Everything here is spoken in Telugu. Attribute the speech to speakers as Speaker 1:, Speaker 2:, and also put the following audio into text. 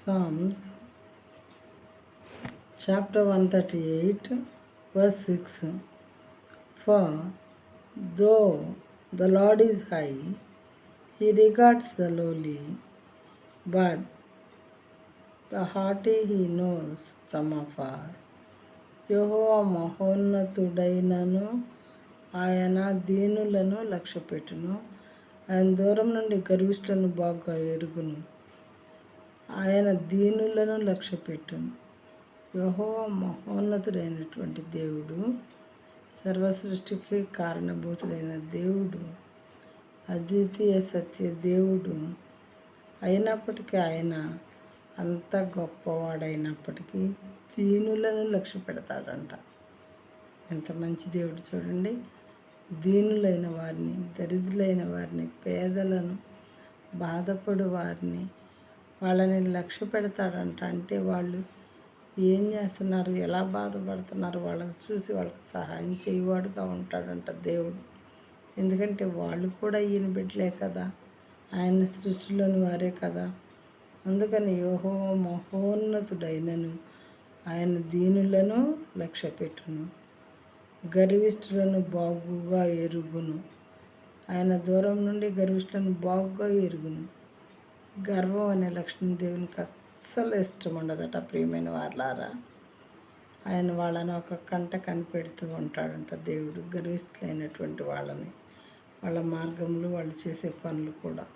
Speaker 1: Psalms chapter 138 verse 6. For though the Lord is high, he regards the lowly, but the haughty he knows from afar. యెహోవా మహోన్నతుడైనను, ఆయన దీనులను లక్ష్యపెట్టును. ఆయన దూరం నుండి గర్విష్ఠులను బాగా ఎరుగును. ఆయన దీనులను లక్ష్యపెట్టును. యెహోవా మహోన్నతుడైనటువంటి దేవుడు, సర్వసృష్టికి కారణభూతుడైన దేవుడు, అద్వితీయ సత్య దేవుడు అయినప్పటికీ, ఆయన అంత గొప్పవాడైనప్పటికీ దీనులను లక్ష్య పెడతాడంట. ఎంత మంచి దేవుడు చూడండి. దీనులైన వారిని, దరిద్రులైన వారిని, పేదలను, బాధపడు వారిని, వాళ్ళని లక్ష్య పెడతాడంట. అంటే వాళ్ళు ఏం చేస్తున్నారు, ఎలా బాధపడుతున్నారు వాళ్ళని చూసి వాళ్ళకి సహాయం చేయవాడుగా ఉంటాడంట దేవుడు. ఎందుకంటే వాళ్ళు కూడా ఈయన బిడ్డలే కదా, ఆయన సృష్టిలోని వారే కదా. అందుకని యెహోవా మహోన్నతుడైనను, ఆయన దీనులను లక్ష్యపెట్టును, గర్విష్ఠులను బాగుగా ఎరుగును. ఆయన దూరం నుండి గర్విష్ఠులను బాగుగా ఎరుగును. గర్వం అనే లక్షణం దేవునికి అస్సలు ఇష్టం ఉండదట. ప్రియమైన వాళ్ళారా, ఆయన వాళ్ళని ఒక కంట కనిపెడుతూ ఉంటాడంట దేవుడు, గర్విష్ఠులైనటువంటి వాళ్ళని, వాళ్ళ మార్గములు, వాళ్ళు చేసే పనులు కూడా.